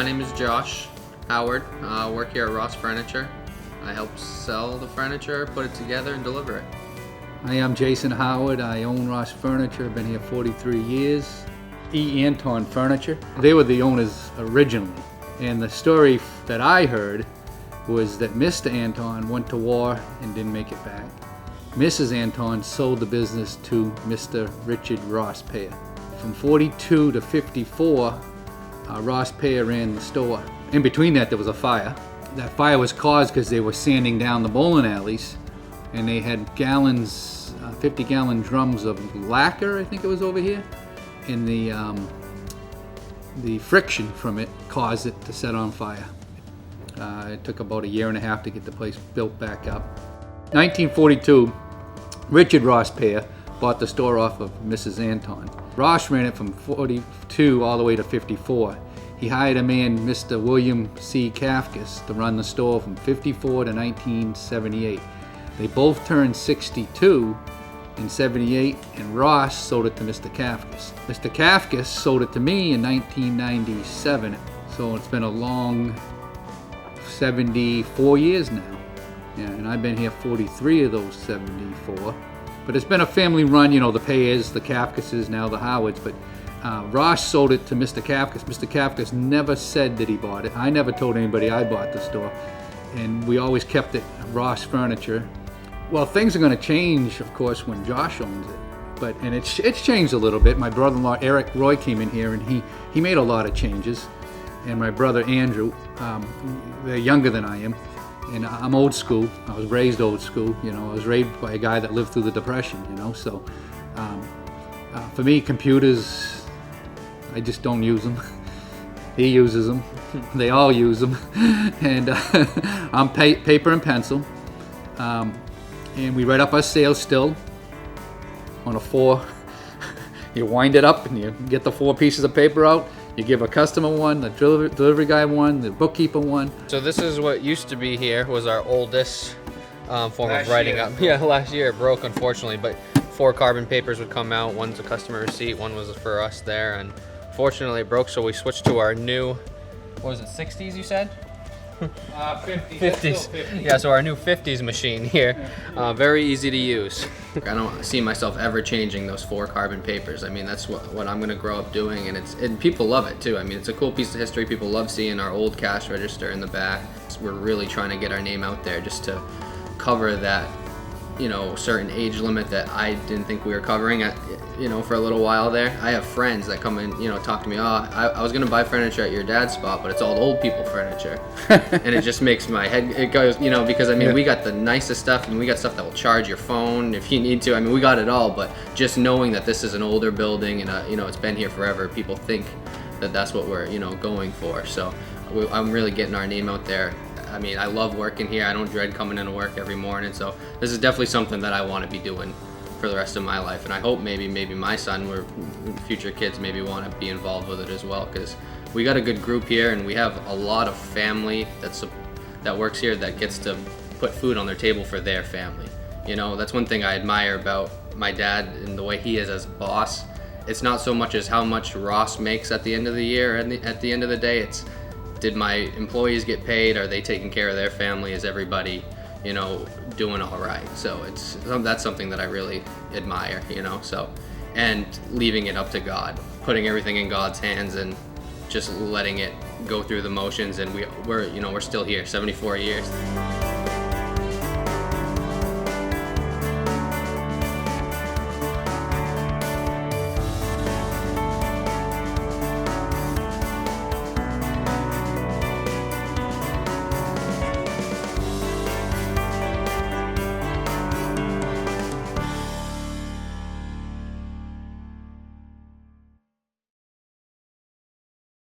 My name is Josh Howard. I work here at Ross Furniture. I help sell the furniture, put it together, and deliver it. Hi, I'm Jason Howard. I own Ross Furniture. I've been here 43 years. Anton Furniture. They were the owners originally. And the story that I heard was that Mr. Anton went to war and didn't make it back. Mrs. Anton sold the business to Mr. Richard Ross Payer. From 42 to 54, Ross Payer ran the store. In between that, there was a fire. That fire was caused because they were sanding down the bowling alleys, and they had gallons, 50-gallon drums of lacquer, I think it was over here, and the friction from it caused it to set on fire. It took about a year and a half to get the place built back up. 1942, Richard Ross Payer bought the store off of Mrs. Anton. Ross ran it from 42 all the way to 54. He hired a man, Mr. William C. Kafkas, to run the store from 54 to 1978. They both turned 62 in 78, and Ross sold it to Mr. Kafkas. Mr. Kafkas sold it to me in 1997, so it's been a long 74 years now. Yeah, and I've been here 43 of those 74. But it's been a family run, you know, the Payers, the Kafkases, now the Howards, but Ross sold it to Mr. Kafkas. Mr. Kafkas never said that he bought it. I never told anybody I bought the store, and we always kept it Ross Furniture. Well, things are going to change, of course, when Josh owns it, and it's changed a little bit. My brother-in-law Eric Roy came in here, and he made a lot of changes, and my brother Andrew, they're younger than I am. And I'm old school. I was raised old school. You know, I was raised by a guy that lived through the Depression. You know, so for me, computers, I just don't use them. He uses them. They all use them. And I'm paper and pencil. And we write up our sales still on a 4. You wind it up and you get the 4 pieces of paper out. You give a customer one, the delivery guy one, the bookkeeper one. So this is what used to be here, was our oldest form of writing up. Yeah, last year it broke, unfortunately, but 4 carbon papers would come out. One's a customer receipt, one was for us there, and fortunately it broke, so we switched to our new, what was it, 60s you said? 50s. Yeah, so our new 50s machine here. Very easy to use. I don't see myself ever changing those 4 carbon papers. I mean, that's what I'm gonna grow up doing, and people love it too. I mean, it's a cool piece of history. People love seeing our old cash register in the back. We're really trying to get our name out there just to cover that, you know, certain age limit that I didn't think we were covering at, you know, for a little while there. I have friends that come in, you know, talk to me, I was gonna buy furniture at your dad's spot, but it's all old people furniture. And it just makes my head, it goes, you know, because I mean, we got the nicest stuff, and we got stuff that will charge your phone if you need to. I mean, we got it all, but just knowing that this is an older building and, you know, it's been here forever, people think that that's what we're, you know, going for. So I'm really getting our name out there. I mean, I love working here. I don't dread coming into work every morning. So this is definitely something that I want to be doing for the rest of my life. And I hope maybe my son or future kids maybe want to be involved with it as well, because we got a good group here, and we have a lot of family that works here that gets to put food on their table for their family. You know, that's one thing I admire about my dad and the way he is as a boss. It's not so much as how much Ross makes at the end of the year, and at the end of the day, it's, did my employees get paid? Are they taking care of their family? Is everybody, you know, doing all right? So that's something that I really admire, you know. So, and leaving it up to God, putting everything in God's hands and just letting it go through the motions. And we're you know, we're still here, 74 years.